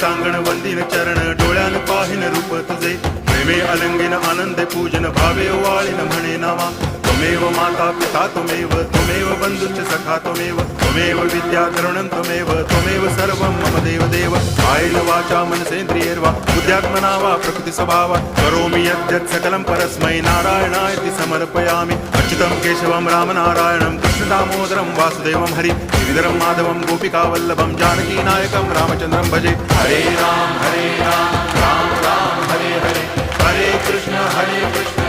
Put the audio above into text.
सांगण वंदिन चरण डोळ्यान पाहिन रूप तुझे प्रेमे अलंगिन आनंदे पूजन भावे वाळीन म्हणे नावा त्वमेव माता पिता त्वमेव बंधुश्च सखा त्वमेव विद्या तरुणं त्वमेव सर्वं मम देव कायेन वाचा मनसेन्द्रियैर्वा बुद्ध्यात्मना वा प्रकृति स्वभावा करोमि यद्यत् सकलं परस्मै नारायणायति समर्पयामि अच्युतं केशवं रामनारायणं कृष्णदामोदरं वासुदेवं हरि गिरिधरं माधवं गोपिकावल्लभं जानकीनायकं रामचन्द्रं भजे हरे राम राम राम हरे हरे हरे कृष्ण